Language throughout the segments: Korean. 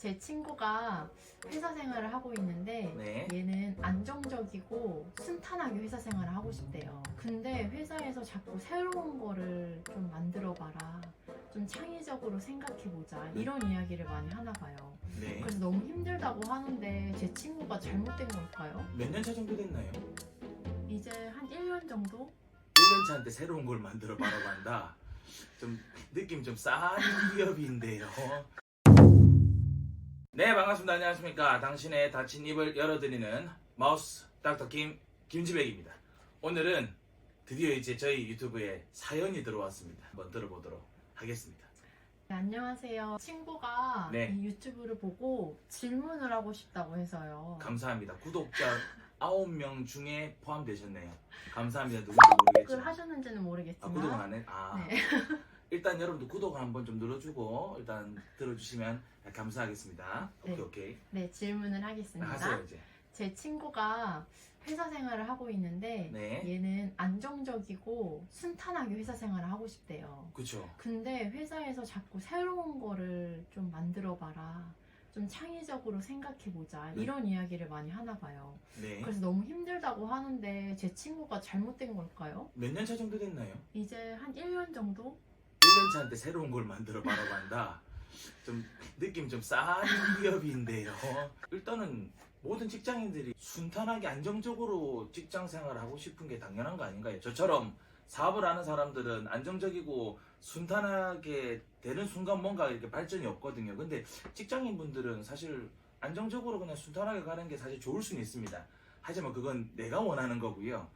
제 친구가 회사 생활을 하고 있는데 네. 얘는 안정적이고 순탄하게 회사 생활을 하고 싶대요. 근데 회사에서 자꾸 새로운 거를 좀 만들어 봐라. 좀 창의적으로 생각해보자. 이런 이야기를 많이 하나 봐요. 네. 그래서 너무 힘들다고 하는데 제 친구가 잘못된 걸까요? 몇 년 차 정도 됐나요? 이제 한 1년 정도? 1년 차인데 새로운 걸 만들어 봐라고 한다. 좀 느낌 좀 싸한 기업인데요. 네, 반갑습니다. 안녕하십니까. 당신의 닫힌 입을 열어드리는 마우스 닥터 김지백입니다. 오늘은 드디어 이제 저희 유튜브에 사연이 들어왔습니다. 한번 들어보도록 하겠습니다. 네, 안녕하세요. 친구가 네. 이 유튜브를 보고 질문을 하고 싶다고 해서요. 감사합니다. 구독자 9명 중에 포함되셨네요. 감사합니다. 누군지 댓글 모르겠지만. 하셨는지는 모르겠지만 구독은 안 해? 아. 네. 일단 여러분들 구독 한번 좀 눌러주고 일단 들어주시면 감사하겠습니다. 네. 오케이. 네, 질문을 하겠습니다. 하세요 이제. 제 친구가 회사 생활을 하고 있는데 네. 얘는 안정적이고 순탄하게 회사 생활을 하고 싶대요. 그쵸. 근데 회사에서 자꾸 새로운 거를 좀 만들어 봐라. 좀 창의적으로 생각해보자. 네. 이런 이야기를 많이 하나 봐요. 네. 그래서 너무 힘들다고 하는데 제 친구가 잘못된 걸까요? 몇 년 차 정도 됐나요? 이제 한 1년 정도? 1년 차인데 새로운 걸 만들어 봐라고 한다. 좀 느낌 좀 싸한 기업인데요. 일단은 모든 직장인들이 순탄하게 안정적으로 직장 생활을 하고 싶은 게 당연한 거 아닌가요? 저처럼 사업을 하는 사람들은 안정적이고 순탄하게 되는 순간 뭔가 이렇게 발전이 없거든요. 근데 직장인분들은 사실 안정적으로 그냥 순탄하게 가는 게 사실 좋을 수는 있습니다. 하지만 그건 내가 원하는 거고요.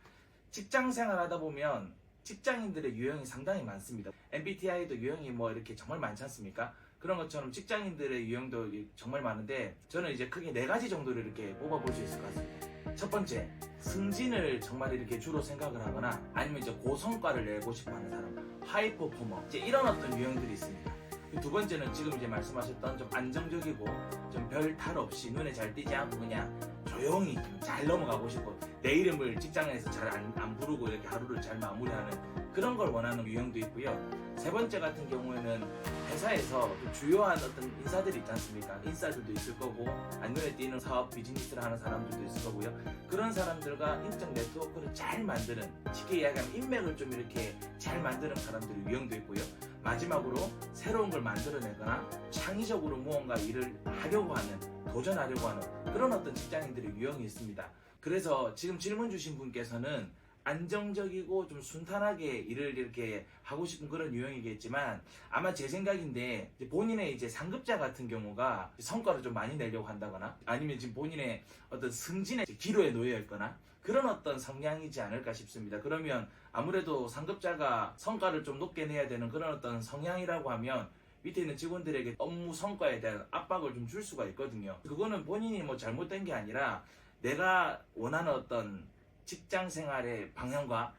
직장 생활 하다 보면 직장인들의 유형이 상당히 많습니다. MBTI도 유형이 뭐 이렇게 정말 많지 않습니까? 그런 것처럼 직장인들의 유형도 정말 많은데 저는 이제 크게 4가지 정도를 이렇게 뽑아볼 수 있을 것 같습니다. 첫 번째, 승진을 정말 이렇게 주로 생각을 하거나 아니면 이제 고성과를 내고 싶어 하는 사람, 하이퍼포머, 이제 이런 어떤 유형들이 있습니다. 두 번째는 지금 이제 말씀하셨던 좀 안정적이고 좀 별 탈 없이 눈에 잘 띄지 않고 그냥 조용히 잘 넘어가고 싶고 내 이름을 직장에서 잘 안 부르고 이렇게 하루를 잘 마무리하는 그런 걸 원하는 유형도 있고요. 세 번째 같은 경우에는 회사에서 주요한 어떤 인사들이 있지 않습니까? 인사들도 있을 거고 눈에 띄는 사업 비즈니스를 하는 사람들도 있을 거고요. 그런 사람들과 인적 네트워크를 잘 만드는, 쉽게 이야기하면 인맥을 좀 이렇게 잘 만드는 사람들의 유형도 있고요. 마지막으로 새로운 걸 만들어내거나 창의적으로 무언가 일을 하려고 하는, 도전하려고 하는 그런 어떤 직장인들의 유형이 있습니다. 그래서 지금 질문 주신 분께서는 안정적이고 좀 순탄하게 일을 이렇게 하고 싶은 그런 유형이겠지만 아마 제 생각인데 본인의 이제 상급자 같은 경우가 성과를 좀 많이 내려고 한다거나 아니면 지금 본인의 어떤 승진의 기로에 놓여 있거나 그런 어떤 성향이지 않을까 싶습니다. 그러면 아무래도 상급자가 성과를 좀 높게 내야 되는 그런 어떤 성향이라고 하면 밑에 있는 직원들에게 업무 성과에 대한 압박을 좀 줄 수가 있거든요. 그거는 본인이 뭐 잘못된 게 아니라 내가 원하는 어떤 직장 생활의 방향과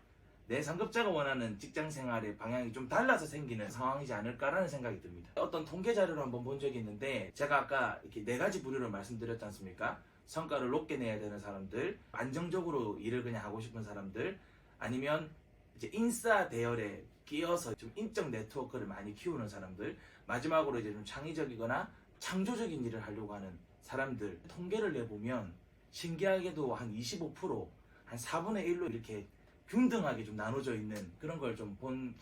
내 상급자가 원하는 직장 생활의 방향이 좀 달라서 생기는 상황이지 않을까라는 생각이 듭니다. 어떤 통계 자료를 한번 본 적이 있는데 제가 아까 이렇게 4가지 부류를 말씀드렸지 않습니까? 성과를 높게 내야 되는 사람들, 안정적으로 일을 그냥 하고 싶은 사람들, 아니면 이제 인싸 대열에 끼어서 좀 인적 네트워크를 많이 키우는 사람들, 마지막으로 이제 좀 창의적이거나 창조적인 일을 하려고 하는 사람들 통계를 내보면 신기하게도 한 25%, 한 4분의 1로 이렇게 균등하게 좀 나눠져 있는 그런 걸 좀 본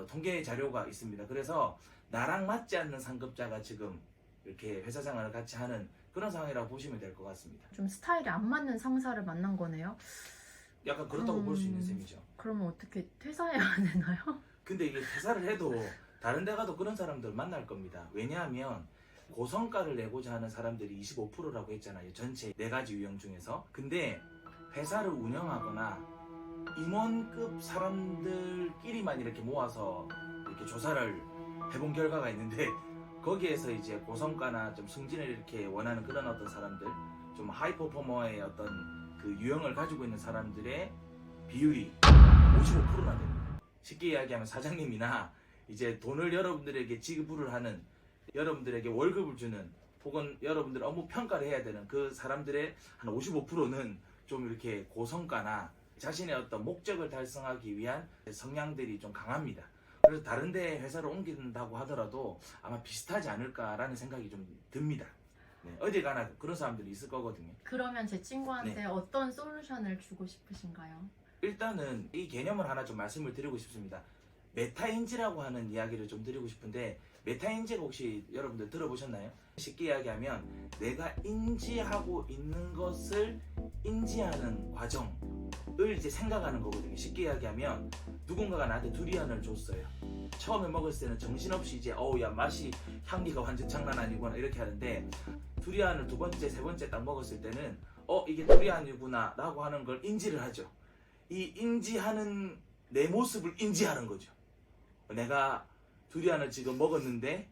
통계 자료가 있습니다. 그래서 나랑 맞지 않는 상급자가 지금 이렇게 회사 생활을 같이 하는 그런 상황이라고 보시면 될 것 같습니다. 좀 스타일이 안 맞는 상사를 만난 거네요. 약간 그렇다고 볼 수 있는 셈이죠. 그러면 어떻게 퇴사해야 되나요? 근데 이게 퇴사를 해도 다른 데 가도 그런 사람들 만날 겁니다. 왜냐하면 고성과를 내고자 하는 사람들이 25%라고 했잖아요. 전체 4가지 유형 중에서. 근데 회사를 운영하거나 임원급 사람들끼리만 이렇게 모아서 이렇게 조사를 해본 결과가 있는데 거기에서 이제 고성과나 좀 승진을 이렇게 원하는 그런 어떤 사람들, 좀 하이퍼포머의 어떤 그 유형을 가지고 있는 사람들의 비율이 55%나 됩니다. 쉽게 이야기하면 사장님이나 이제 돈을 여러분들에게 지급을 하는, 여러분들에게 월급을 주는, 혹은 여러분들 업무 평가를 해야 되는 그 사람들의 한 55%는 좀 이렇게 고성과나 자신의 어떤 목적을 달성하기 위한 성향들이 좀 강합니다. 그래서 다른 데 회사를 옮긴다고 하더라도 아마 비슷하지 않을까라는 생각이 좀 듭니다. 네, 어디 가나 그런 사람들이 있을 거거든요. 그러면 제 친구한테 네. 어떤 솔루션을 주고 싶으신가요? 일단은 이 개념을 하나 좀 말씀을 드리고 싶습니다. 메타인지라고 하는 이야기를 좀 드리고 싶은데, 메타인지가 혹시 여러분들 들어보셨나요? 쉽게 이야기하면 내가 인지하고 있는 것을 인지하는 과정을 이제 생각하는 거거든요. 쉽게 이야기하면 누군가가 나한테 두리안을 줬어요. 처음에 먹었을 때는 정신없이 이제 야 맛이 향기가 완전 장난 아니구나 이렇게 하는데, 두리안을 두 번째 세 번째 딱 먹었을 때는 이게 두리안이구나 라고 하는 걸 인지를 하죠. 이 인지하는 내 모습을 인지하는 거죠. 내가 두리안을 지금 먹었는데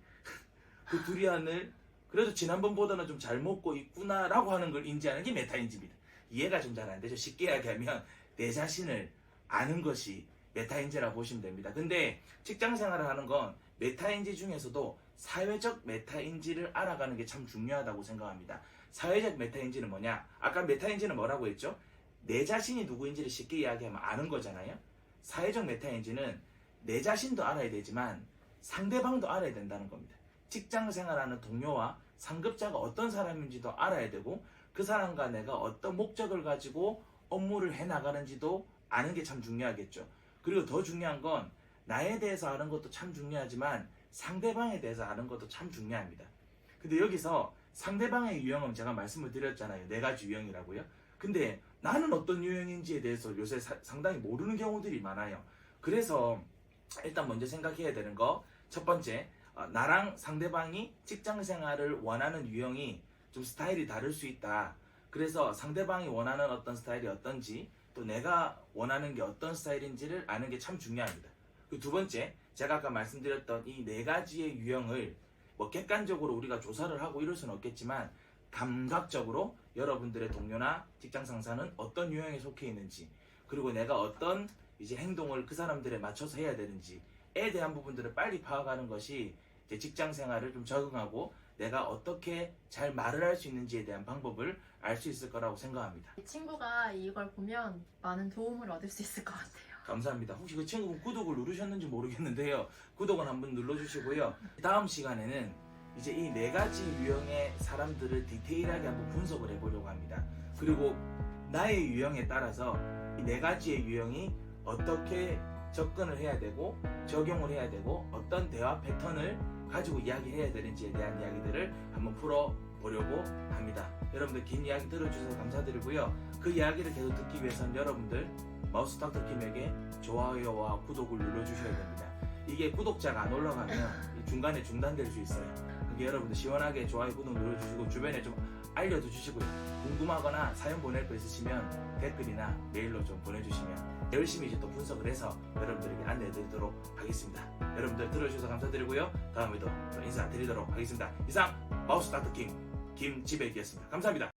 그 두리안을 그래도 지난번보다는 좀 잘 먹고 있구나 라고 하는 걸 인지하는 게 메타인지입니다. 이해가 좀 잘 안 되죠. 쉽게 이야기하면 내 자신을 아는 것이 메타인지라고 보시면 됩니다. 근데 직장 생활을 하는 건 메타인지 중에서도 사회적 메타인지를 알아가는 게 참 중요하다고 생각합니다. 사회적 메타인지는 뭐냐? 아까 메타인지는 뭐라고 했죠? 내 자신이 누구인지를 쉽게 이야기하면 아는 거잖아요. 사회적 메타인지는 내 자신도 알아야 되지만 상대방도 알아야 된다는 겁니다. 직장 생활하는 동료와 상급자가 어떤 사람인지도 알아야 되고, 그 사람과 내가 어떤 목적을 가지고 업무를 해나가는지도 아는 게 참 중요하겠죠. 그리고 더 중요한 건 나에 대해서 아는 것도 참 중요하지만 상대방에 대해서 아는 것도 참 중요합니다. 근데 여기서 상대방의 유형은 제가 말씀을 드렸잖아요. 4가지 유형이라고요. 근데 나는 어떤 유형인지에 대해서 요새 상당히 모르는 경우들이 많아요. 그래서 일단 먼저 생각해야 되는 거, 첫 번째, 나랑 상대방이 직장 생활을 원하는 유형이 좀 스타일이 다를 수 있다. 그래서 상대방이 원하는 어떤 스타일이 어떤지, 또 내가 원하는 게 어떤 스타일인지를 아는 게 참 중요합니다. 그 두 번째, 제가 아까 말씀드렸던 이 4가지의 유형을 뭐 객관적으로 우리가 조사를 하고 이럴 수는 없겠지만 감각적으로 여러분들의 동료나 직장 상사는 어떤 유형에 속해 있는지, 그리고 내가 어떤 이제 행동을 그 사람들에 맞춰서 해야 되는지에 대한 부분들을 빨리 파악하는 것이 이제 직장 생활을 좀 적응하고 내가 어떻게 잘 말을 할 수 있는지에 대한 방법을 알 수 있을 거라고 생각합니다. 제 친구가 이걸 보면 많은 도움을 얻을 수 있을 것 같아요. 감사합니다. 혹시 그 친구분 구독을 누르셨는지 모르겠는데요. 구독은 한번 눌러주시고요. 다음 시간에는 이제 이 4가지 유형의 사람들을 디테일하게 한번 분석을 해보려고 합니다. 그리고 나의 유형에 따라서 이 4가지의 유형이 어떻게 접근을 해야 되고 적용을 해야 되고 어떤 대화 패턴을 가지고 이야기해야 되는지에 대한 이야기들을 한번 풀어보려고 합니다. 여러분들 긴 이야기 들어주셔서 감사드리고요. 그 이야기를 계속 듣기 위해서는 여러분들 마우스 닥터킴에게 좋아요와 구독을 눌러주셔야 됩니다. 이게 구독자가 안 올라가면 중간에 중단될 수 있어요. 그게 여러분들 시원하게 좋아요 구독 눌러주시고 주변에 좀 알려도 주시고요. 궁금하거나 사연 보낼 거 있으시면 댓글이나 메일로 좀 보내주시면 열심히 이제 또 분석을 해서 여러분들에게 안내해드리도록 하겠습니다. 여러분들 들어주셔서 감사드리고요. 다음에도 또 인사드리도록 하겠습니다. 이상 마우스 닥터킴 김지백이었습니다. 감사합니다.